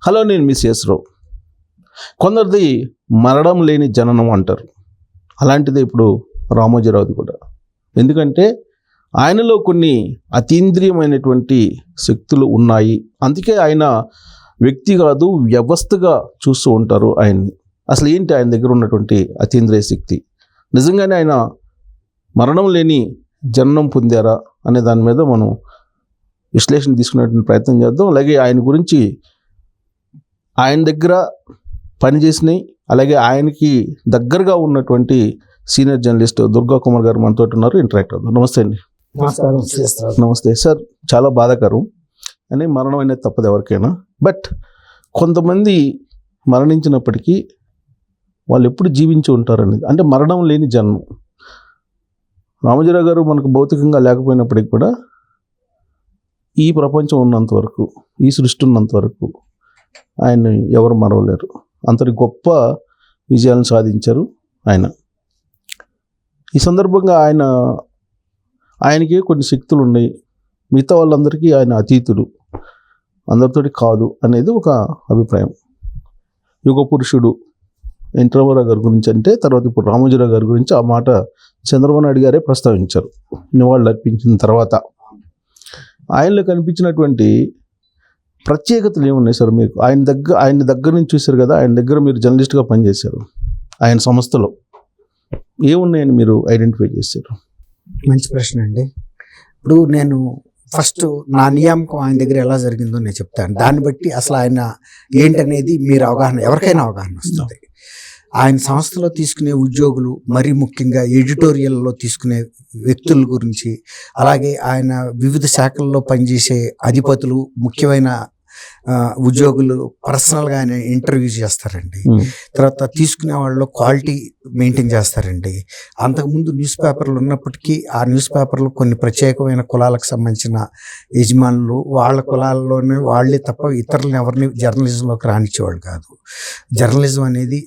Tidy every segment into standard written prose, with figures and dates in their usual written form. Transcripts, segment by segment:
Hello, నేను miss రావు. కొందరిది మరణం లేని జననం అంటారు. అలాంటిదే ఇప్పుడు రామోజీరావుది కూడా. ఎందుకంటే ఆయనలో కొన్ని అతీంద్రియమైనటువంటి శక్తులు ఉన్నాయి. అందుకే ఆయన వ్యక్తి కాదు, వ్యవస్థగా చూస్తూ ఉంటారు ఆయన్ని. అసలు ఏంటి ఆయన దగ్గర ఉన్నటువంటి అతీంద్రియ శక్తి? నిజంగానే ఆయన మరణం లేని జననం పొందారా అనే దాని మీద మనం విశ్లేషణ తీసుకునేటువంటి ప్రయత్నం చేద్దాం. అలాగే ఆయన గురించి, ఆయన దగ్గర పనిచేసినాయి, అలాగే ఆయనకి దగ్గరగా ఉన్నటువంటి సీనియర్ జర్నలిస్ట్ దుర్గా కుమార్ గారు మనతో ఉన్నారు. ఇంటరాక్ట్ అవుతాం. నమస్తే అండి. నమస్తే సార్. చాలా బాధాకరం అని మరణం అనేది తప్పదు ఎవరికైనా. బట్ కొంతమంది మరణించినప్పటికీ వాళ్ళు ఎప్పుడు జీవించి ఉంటారనేది, అంటే మరణం లేని జన్మం. రామోజీరావు గారు మనకు భౌతికంగా లేకపోయినప్పటికీ కూడా ఈ ప్రపంచం ఉన్నంత వరకు, ఈ సృష్టి ఉన్నంత వరకు ఆయన్ని ఎవరు మరవలేరు. అంతటి గొప్ప విజయాలను సాధించారు ఆయన. ఈ సందర్భంగా ఆయనకి కొన్ని శక్తులు ఉన్నాయి. మిగతా వాళ్ళందరికీ ఆయన అతీతుడు, అందరితోటి కాదు అనేది ఒక అభిప్రాయం. యుగ పురుషుడు ఎన్టీ రామారావు గారి గురించి అంటే, తర్వాత ఇప్పుడు రామోజీరావు గారి గురించి ఆ మాట చంద్రబాబు నాయుడు గారే ప్రస్తావించారు నివాళులు అర్పించిన తర్వాత. ఆయనలో కనిపించినటువంటి ప్రత్యేకతలు ఏమున్నాయి సార్ మీకు? ఆయన దగ్గర నుంచి చూశారు కదా, ఆయన దగ్గర మీరు జర్నలిస్ట్గా పనిచేశారు. ఆయన సంస్థలో ఏమున్నాయని మీరు ఐడెంటిఫై చేశారు? మంచి ప్రశ్న అండి. ఇప్పుడు నేను ఫస్ట్ నా నియామకం ఆయన దగ్గర ఎలా జరిగిందో నేను చెప్తాను. దాన్ని బట్టి అసలు ఆయన ఏంటనేది మీరు ఎవరికైనా అవగాహన వస్తుంది. ఆయన సంస్థలో తీసుకునే ఉద్యోగులు, మరీ ముఖ్యంగా ఎడిటోరియల్లో తీసుకునే వ్యక్తుల గురించి, అలాగే ఆయన వివిధ శాఖల్లో పనిచేసే అధిపతులు, ముఖ్యమైన ఉద్యోగులు పర్సనల్గా ఆయన ఇంటర్వ్యూ చేస్తారండి. తర్వాత తీసుకునే వాళ్ళు క్వాలిటీ మెయింటైన్ చేస్తారండి. అంతకుముందు న్యూస్ పేపర్లు ఉన్నప్పటికీ ఆ న్యూస్ పేపర్లు కొన్ని ప్రత్యేకమైన కులాలకు సంబంధించిన యజమానులు, వాళ్ళ కులాల్లోనే వాళ్ళే తప్ప ఇతరులను ఎవరిని జర్నలిజంలోకి రానిచ్చేవాళ్ళు కాదు. జర్నలిజం అనేది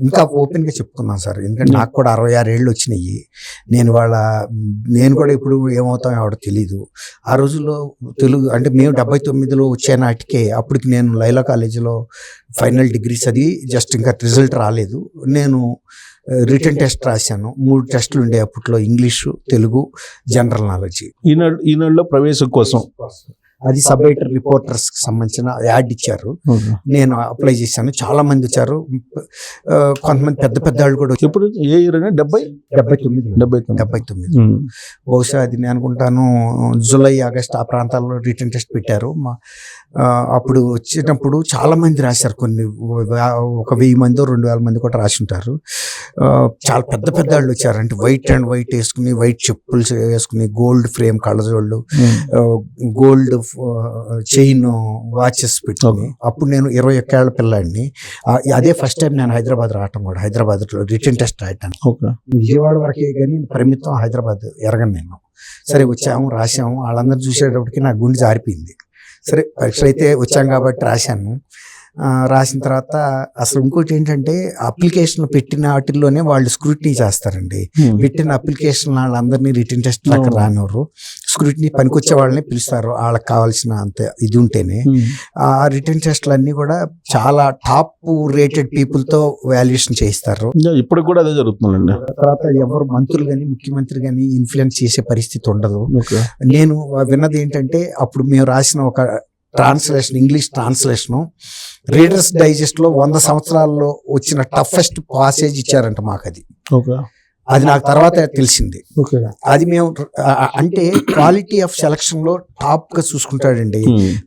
ఇంకా ఓపెన్గా చెప్పుకున్నాం సార్, ఎందుకంటే నాకు కూడా 66 ఏళ్ళు వచ్చినాయి. నేను కూడా ఇప్పుడు ఏమవుతామో ఎవడో తెలీదు. ఆ రోజుల్లో తెలుగు అంటే మేము 79లో వచ్చే నాటికే, అప్పటికి నేను లైలా కాలేజీలో ఫైనల్ డిగ్రీ చదివి జస్ట్ ఇంకా రిజల్ట్ రాలేదు. నేను రిటర్న్ టెస్ట్ రాశాను. 3 టెస్టులు ఉండే అప్పట్లో, ఇంగ్లీషు, తెలుగు, జనరల్ నాలెడ్జ్. ఈనాడులో ప్రవేశం కోసం అది సబ్ ఎడిటర్ రిపోర్టర్స్కి సంబంధించిన యాడ్ ఇచ్చారు. నేను అప్లై చేశాను. చాలా మంది వచ్చారు. కొంతమంది పెద్ద పెద్ద వాళ్ళు కూడా వచ్చారు. ఇప్పుడు ఏ ఇయర్? 79. బహుశా అది నేను అనుకుంటాను జూలై, ఆగస్ట్ ఆ ప్రాంతాల్లో రిటర్న్ టెస్ట్ పెట్టారు. అప్పుడు వచ్చేటప్పుడు చాలా మంది రాశారు. కొన్ని 1000 మంది 2000 మంది కూడా రాసి ఉంటారు. చాలా పెద్ద పెద్ద వాళ్ళు వచ్చారు. అంటే వైట్ అండ్ వైట్ వేసుకుని, వైట్ చెప్పులు వేసుకుని, గోల్డ్ ఫ్రేమ్ కళ్ళజోళ్ళు, గోల్డ్ చైన్, వాచెస్ పెట్టుకుని. అప్పుడు నేను 21 ఏళ్ల పిల్లాడిని. అదే ఫస్ట్ టైం నేను హైదరాబాద్ రావటం కూడా. హైదరాబాద్లో రిటర్న్ టెస్ట్ రాయటాను. విజయవాడ వరకే కానీ పరిమితం హైదరాబాద్ ఎరగను నేను. సరే వచ్చాము, రాసాము. వాళ్ళందరూ చూసేటప్పటికి నా గుండె జారిపోయింది. సరే పరీక్షలు అయితే వచ్చాం కాబట్టి రాశాను. రాసిన తర్వాత అసలు ఇంకోటి ఏంటంటే, అప్లికేషన్ పెట్టిన వాటిల్లోనే వాళ్ళు స్క్రూటినీ చేస్తారండి. పెట్టిన అప్లికేషన్ వాళ్ళందరినీ రిటర్న్ టెస్ట్ అక్కడ రానివ్వరు. స్క్రూటినీ పనికొచ్చే వాళ్ళని పిలుస్తారు, వాళ్ళకి కావాల్సిన అంత ఇది ఉంటేనే. ఆ రిటర్న్ టెస్ట్లు అన్నీ కూడా చాలా టాప్ రేటెడ్ పీపుల్తో వాల్యుయేషన్ చేయిస్తారు. ఇప్పుడు కూడా అదే జరుగుతుందండి. తర్వాత ఎవరు మంత్రులు కానీ, ముఖ్యమంత్రి కానీ ఇన్ఫ్లుయెన్స్ చేసే పరిస్థితి ఉండదు. నేను విన్నది ఏంటంటే, అప్పుడు మేము రాసిన ఒక ట్రాన్స్లేషన్, ఇంగ్లీష్ ట్రాన్స్లేషను రీడర్స్ డైజెస్ట్లో 100 సంవత్సరాల్లో వచ్చిన టఫెస్ట్ పాసేజ్ ఇచ్చారంట మాకు. అది నాకు తర్వాత తెలిసింది. అది మేము అంటే క్వాలిటీ ఆఫ్ సెలక్షన్లో టాప్గా చూసుకుంటాడండి.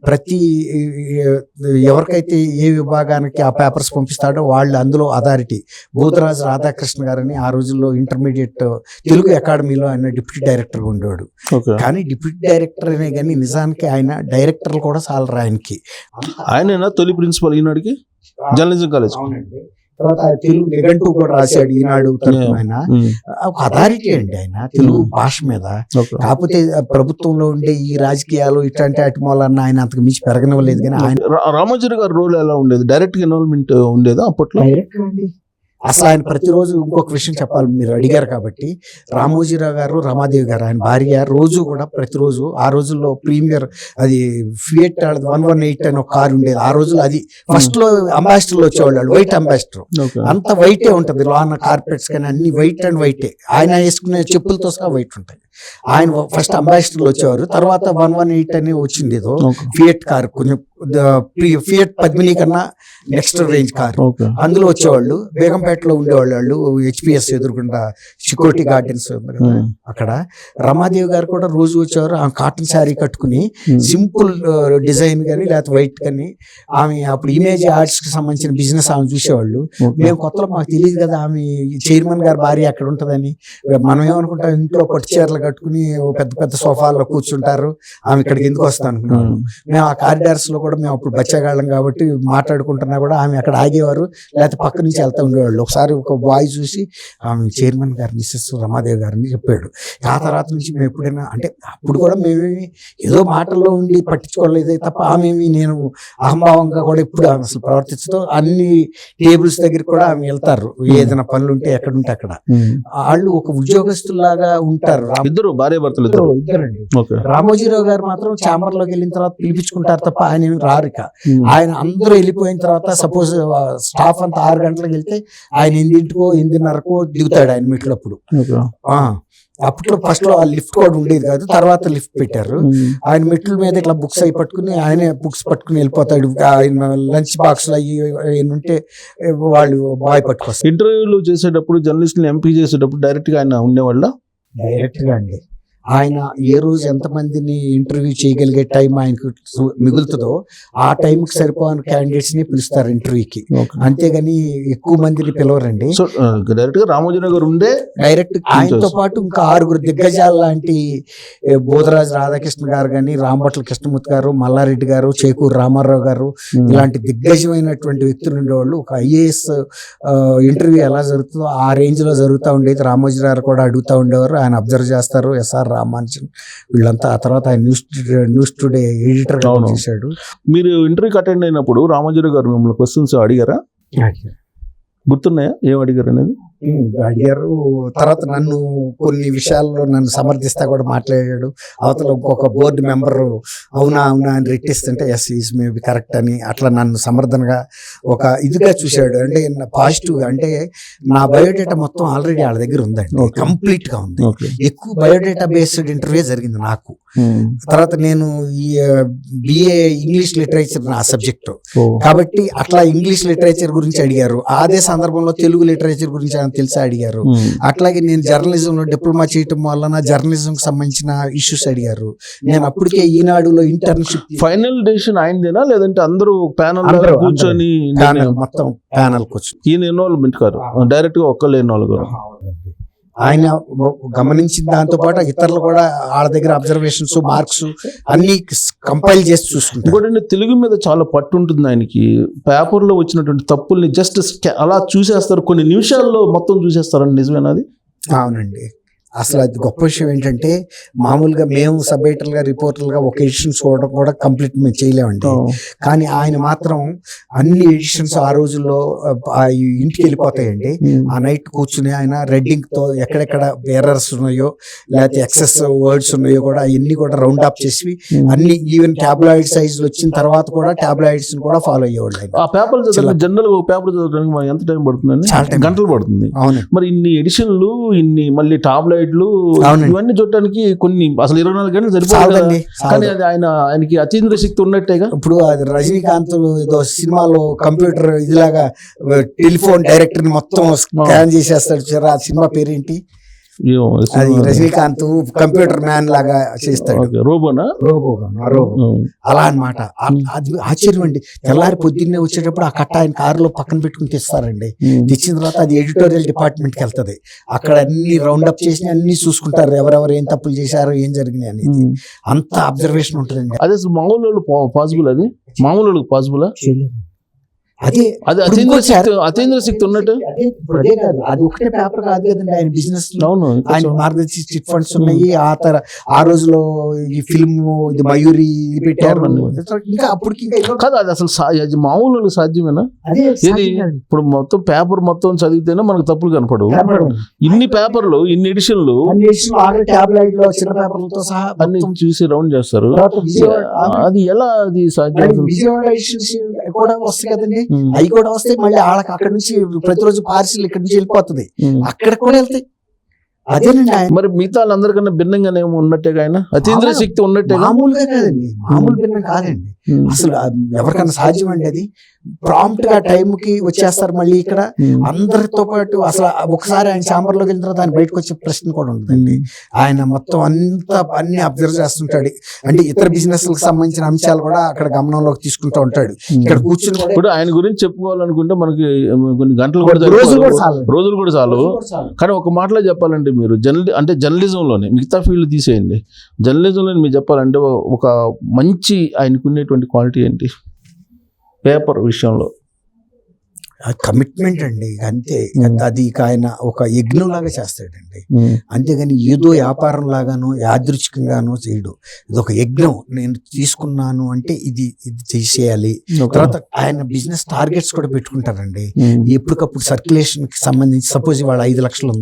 ప్రతి ఎవరికైతే ఏ విభాగానికి ఆ పేపర్స్ పంపిస్తాడో వాళ్ళు అందులో అథారిటీ. బోధరాజు రాధాకృష్ణ గారని ఆ రోజుల్లో ఇంటర్మీడియట్ తెలుగు అకాడమీలో ఆయన డిప్యూటీ డైరెక్టర్గా ఉండేవాడు. కానీ డిప్యూటీ డైరెక్టర్ అనే కానీ నిజానికి ఆయన డైరెక్టర్లు కూడా చాలరు ఆయనకి. ఆయన తొలి ప్రిన్సిపల్ ఈనాడుకి జర్నలిజం కాలేజ్. తర్వాత తెలుగు నిఘంటు కూడా రాశాడు ఈనాడు తరఫున. ఆయన ఒక అథారిటీ అండి ఆయన తెలుగు భాష మీద. కాకపోతే ప్రభుత్వంలో ఉండే ఈ రాజకీయాలు ఇట్లాంటి వాటి వలన ఆయన అంతకు మించి పెరగనివ్వలేదు. కానీ ఆయన రామోజీరావు గారి రోల్ ఎలా ఉండేది? డైరెక్ట్ ఇన్వాల్వ్మెంట్ ఉండేదా అప్పట్లో? డైరెక్ట్ అండి. అసలు ఆయన ప్రతిరోజు ఇంకొక విషయం చెప్పాలి, మీరు అడిగారు కాబట్టి, రామోజీరావు గారు రమాదేవి గారు ఆయన భార్య రోజు కూడా ప్రతిరోజు, ఆ రోజుల్లో ప్రీమియర్ అది ఫియట్ 118 అని ఒక కారు ఉండేది ఆ రోజుల్లో, అది ఫస్ట్ లో అంబాసిడర్లు వచ్చేవాళ్ళు, వైట్ అంబాసిడర్, అంత వైటే ఉంటది, లాన్ కార్పెట్స్ కానీ అన్ని వైట్ అండ్ వైటే, ఆయన వేసుకునే చెప్పులతో సహా వైట్ ఉంటాయి. ఆయన ఫస్ట్ అంబాసిడర్లు వచ్చేవారు, తర్వాత 118 అని వచ్చింది ఏదో ఫియట్ కార్, కొంచెం ఫియట్ పద్మిని కన్నా నెక్స్ట్ రేంజ్ కార్, అందులో వచ్చేవాళ్ళు. బేగంపేటలో ఉండేవాళ్ళు వాళ్ళు, హెచ్పిఎస్ ఎదురుకుండా సెక్యూరిటీ గార్డెన్స్ అక్కడ. రమాదేవి గారు కూడా రోజు వచ్చేవారు, ఆమె కాటన్ శారీ కట్టుకుని సింపుల్ డిజైన్ కానీ లేకపోతే వైట్ కానీ, ఆమె అప్పుడు ఇమేజ్ ఆర్ట్స్ కి సంబంధించిన బిజినెస్ ఆమె చూసేవాళ్ళు. మేము కొత్తలో మాకు తెలియదు కదా ఆమె చైర్మన్ గారి భార్య అక్కడ ఉంటుందని, మనం ఏమనుకుంటాం ఇంట్లో పట్టు చీరలు కట్టుకుని పెద్ద పెద్ద సోఫాల్లో కూర్చుంటారు, ఆమె ఇక్కడికి ఎందుకు వస్తాను అనుకున్నాము. మేము ఆ కారిడార్స్ లో కూడా మేము అప్పుడు బచ్చగాళ్ళం కాబట్టి మాట్లాడుకుంటున్నా కూడా ఆమె అక్కడ ఆగేవారు, లేకపోతే పక్క నుంచి వెళ్తూ ఉండేవాళ్ళు. ఒకసారి ఒక బాయ్ చూసి ఆమె చైర్మన్ గారు మిస్సెస్ రమాదేవి గారిని చెప్పాడు. ఆ తర్వాత నుంచి మేము ఎప్పుడైనా అంటే అప్పుడు కూడా మేమేమి ఏదో మాటల్లో ఉండి పట్టించుకోలేదు తప్ప, ఆమెమి నేను అహంభావంగా కూడా ఎప్పుడు అసలు ప్రవర్తించదు. అన్ని టేబుల్స్ దగ్గర కూడా ఆమె వెళ్తారు, ఏదైనా పనులు ఉంటే ఎక్కడుంటే అక్కడ. వాళ్ళు ఒక ఉద్యోగస్తుల్లాగా ఉంటారు, ఇద్దరు భార్య భర్తలు ఇద్దరండి. రామోజీరావు గారు మాత్రం ఛాంబర్ లోకి వెళ్ళిన తర్వాత పిలిపించుకుంటారు తప్ప ఆయన రారు. ఆయన అందరూ వెళ్ళిపోయిన తర్వాత సపోజ్ స్టాఫ్ అంతా 6 గంటలకు వెళ్తే ఆయన 8కో 8:30కో దిగుతాడు ఆయన మెట్లప్పుడు. అప్పట్లో ఫస్ట్ లో ఆ లిఫ్ట్ కూడా ఉండేది కాదు, తర్వాత లిఫ్ట్ పెట్టారు. ఆయన మెట్ల మీద ఇట్లా బుక్స్ అవి పట్టుకుని ఆయనే బుక్స్ పట్టుకుని వెళ్ళిపోతాడు. ఆయన లంచ్ బాక్స్ ఉంటే వాళ్ళు బాయ్ పట్టుకొస్తారు. ఇంటర్వ్యూలు చేసేటప్పుడు జర్నలిస్టులు ఎంపీ చేసేటప్పుడు డైరెక్ట్ గా ఆయన ఉండేవాళ్ళ? డైరెక్ట్ గా అండి. ఆయన ఏ రోజు ఎంతమందిని ఇంటర్వ్యూ చేయగలిగే టైం ఆయనకు మిగులుతుందో ఆ టైంకి సరిపోయిన క్యాండిడేట్స్ ని పిలుస్తారు ఇంటర్వ్యూకి, అంతేగాని ఎక్కువ మందిని పిలవరండి. డైరెక్ట్ గా రామోజీరావు గారు ఉండే డైరెక్ట్ ఆయనతో పాటు ఇంకా 6 దిగ్గజాలు లాంటి బోధరాజు రాధాకృష్ణ గారు కానీ, రాంభట్ల కృష్ణమూర్తి గారు, మల్లారెడ్డి గారు, చేకూరు రామారావు గారు, ఇలాంటి దిగ్గజమైనటువంటి వ్యక్తులు ఉండేవాళ్ళు. ఒక ఐఏఎస్ ఇంటర్వ్యూ ఎలా జరుగుతుందో ఆ రేంజ్ లో జరుగుతూ ఉండేది. రామోజీరావు కూడా అడుగుతూ ఉండేవారు, ఆయన అబ్జర్వ్ చేస్తారు. ఎస్ఆర్ రామానుజన్ వీళ్ళంతా. ఆ తర్వాత ఆయన న్యూస్ టుడే ఎడిటర్ చేశాడు. మీరు ఇంటర్వ్యూకి అటెండ్ అయినప్పుడు రామోజీరావు గారు మిమ్మల్ని క్వశ్చన్స్ అడిగారా? గుర్తున్నాయా ఏం అడిగారు అనేది? అడిగారు. తర్వాత నన్ను కొన్ని విషయాల్లో నన్ను సమర్థిస్తా కూడా మాట్లాడాడు. అవతల ఇంకొక బోర్డు మెంబరు అవునా అవునా అని రెట్టిస్తుంటే ఎస్ ఈజ్ మేబీ కరెక్ట్ అని అట్లా నన్ను సమర్థనగా ఒక ఇదిగా చూశాడు. అంటే పాజిటివ్గా, అంటే నా బయోడేటా మొత్తం ఆల్రెడీ వాళ్ళ దగ్గర ఉందండి, కంప్లీట్ గా ఉంది. ఎక్కువ బయోడేటా బేస్డ్ ఇంటర్వ్యూ జరిగింది నాకు. తర్వాత నేను ఈ బిఏ ఇంగ్లీష్ లిటరేచర్ నా సబ్జెక్టు కాబట్టి అట్లా ఇంగ్లీష్ లిటరేచర్ గురించి అడిగారు. అదే సందర్భంలో తెలుగు లిటరేచర్ గురించి తెలిసి అడిగారు. అట్లాగే నేను జర్నలిజం లో డిప్లొమా చేయటం వల్ల నా జర్నలిజం కి సంబంధించిన ఇష్యూస్ అడిగారు. నేను అప్పటికే ఈనాడులో ఇంటర్న్షిప్. ఫైనల్ డెసిషన్ అయిందేనా లేదంటే అందరూ ప్యానల్ కూర్చొని? మొత్తం ప్యానల్ కూర్చొని. ఈయన ఇన్వాల్వ్మెంట్ కాదు, డైరెక్ట్ గా ఒక్కళ్ళు ఇన్వాల్వ్ గారు. ఆయన గమనించిన దాంతో పాటు ఇతరులు కూడా వాళ్ళ దగ్గర అబ్జర్వేషన్స్ మార్క్స్ అన్ని కంపైల్ చేసి చూసుకుంటారు. ఇంకోటి తెలుగు మీద చాలా పట్టు ఉంటుంది ఆయనకి. పేపర్లో వచ్చినటువంటి తప్పుల్ని జస్ట్ అలా చూసేస్తారు, కొన్ని నిమిషాల్లో మొత్తం చూసేస్తారండి. నిజమేనా అది? అవునండి. అసలు అది గొప్ప విషయం ఏంటంటే మామూలుగా మేము సబ్ ఎడిటర్లుగా రిపోర్టర్లుగా ఒక ఎడిషన్ చూడడం కూడా కంప్లీట్ మేము చేయలేమండి. కానీ ఆయన మాత్రం అన్ని ఎడిషన్స్ ఆ రోజుల్లో ఇంటికి వెళ్ళిపోతాయండి. ఆ నైట్ కూర్చుని ఆయన రెడ్డింగ్ తో ఎక్కడెక్కడ ఎర్రర్స్ ఉన్నాయో లేకపోతే ఎక్సెస్ వర్డ్స్ ఉన్నాయో కూడా అవన్నీ కూడా రౌండ్ అప్ చేసి అన్ని ఈవెన్ టాబ్లాయిడ్ సైజ్ వచ్చిన తర్వాత కూడా టాబ్లాయిడ్స్ కూడా ఫాలో అయ్యేవాళ్ళు. ఆ పేపర్ జనరల్ పేపర్ చదవడానికి ఎంత టైం పడుతుందండి? చాలా గంటలు పడుతుంది. అవును. మరి ఇన్ని ఎడిషన్లు, ఇన్ని మళ్ళీ టాబ్లాయిడ్ ఇవన్నీ చూడటానికి కొన్ని అసలు 24 గంటలు సరిపోతుంది. కానీ అది ఆయనకి అతీంద్ర శక్తి ఉన్నట్టేగా. ఇప్పుడు అది రజనీకాంత్ ఏదో సినిమాలో కంప్యూటర్ ఇదిలాగా టెలిఫోన్ డైరెక్టర్ ని మొత్తం స్కాన్ చేసేస్తాడు. ఆ సినిమా పేరేంటి? అది రజనీకాంత్ కంప్యూటర్ మ్యాన్ లాగా చేస్తాడు. రోబోనా? రోబో అలా అన్నమాట. అది ఆశ్చర్యం అండి. తెల్లారి పొద్దున్నే వచ్చేటప్పుడు ఆ కట్ట ఆయన కారులో పక్కన పెట్టుకుని తెస్తారండి. తెచ్చిన తర్వాత అది ఎడిటోరియల్ డిపార్ట్మెంట్ కి వెళ్తుంది. అక్కడ అన్ని రౌండ్ అప్ చేసి అన్ని చూసుకుంటారు, ఎవరెవరు ఏం తప్పులు చేశారు, ఏం జరిగినాయి అనేది. అంత అబ్జర్వేషన్ ఉంటుందండి. అదే మామూలు పాసిబుల్? అది మామూలు పాసిబుల్ అదే అది అతీంద్ర శక్తి ఉన్నట్టు. ఇప్పుడు అదే కాదు, అది ఒకటే పేపర్ కాదు కదండి ఆయన బిజినెస్. అవును, ఆయన మార్గదర్శి చిట్ ఫండ్స్ ఉన్నాయి. ఆ రోజులో ఈ ఫిల్మ్ ఇది మయూరి ఇది పెట్టారు. ఇంకా అప్పటికి ఇంకా కాదు, అది అసలు అది మామూలు సాధ్యమేనా? అదే ఇది ఇప్పుడు మొత్తం పేపర్ మొత్తం చదివితేనే మనకు తప్పులు కనపడవు. ఇన్ని పేపర్లు, ఇన్ని ఎడిషన్లు ట్యాబ్లెట్ లో చిన్న పేపర్లతో సహా అన్ని చూసి రౌండ్ చేస్తారు. అది ఎలా అది సాధ్యం అసలు? విజయవాడ ఇష్యూస్ కూడా వస్తాయి కదండి, అవి కూడా వస్తాయి. మళ్ళీ వాళ్ళకి అక్కడ నుంచి ప్రతిరోజు పార్సిల్ ఇక్కడ నుంచి వెళ్ళిపోతుంది, అక్కడ కూడా వెళ్తాయి. అదేనండి మరి మిగతా వాళ్ళందరికన్నా భిన్నంగానే ఉన్నట్టేగా ఆయన అతీంద్ర శక్తి ఉన్నట్టే. మామూలుగా కాదండి, మామూలు భిన్నం కాదండి అసలు. ఎవరికన్నా సాధ్యం అండి అది? ప్రాంప్ట్ గా టైం కి వచ్చేస్తారు. మళ్ళీ ఇక్కడ అందరితో పాటు అసలు ఒకసారి ఆయన ఛాంబర్ లోకి వెళ్ళిన తర్వాత ఆయన బయటకు వచ్చే ప్రశ్న కూడా ఉంటుందండి. ఆయన మొత్తం అన్ని అబ్జర్వ్ చేస్తుంటాడు. అంటే ఇతర బిజినెస్ లకు సంబంధించిన అంశాలు కూడా అక్కడ గమనంలోకి తీసుకుంటూ ఉంటాడు. ఇక్కడ కూర్చుని ఇప్పుడు ఆయన గురించి చెప్పుకోవాలనుకుంటే మనకి కొన్ని గంటలు కూడా రోజులు కూడా చాలు. కానీ ఒక మాటలో చెప్పాలంటే మీరు అంటే జర్నలిజంలోనే, మిగతా ఫీల్డ్ తీసేయండి, జర్నలిజంలో మీరు చెప్పాలంటే ఒక మంచి ఆయనకునేటువంటి క్వాలిటీ ఏంటి పేపర్ విషయంలో? కమిట్మెంట్ అండి, అంతే. అది ఆయన ఒక యజ్ఞంలాగా చేస్తాడండి, అంతేగాని ఏదో వ్యాపారం లాగానో యాదృచ్ఛికంగానో చేయడు. ఇది ఒక యజ్ఞం. నేను తీసుకున్నాను అంటే ఇది చేసేయాలి. తర్వాత ఆయన బిజినెస్ టార్గెట్స్ కూడా పెట్టుకుంటారండి. ఎప్పటికప్పుడు సర్క్యులేషన్ కి సంబంధించి సపోజ్ ఇవాళ 5 లక్షలు ఉంది.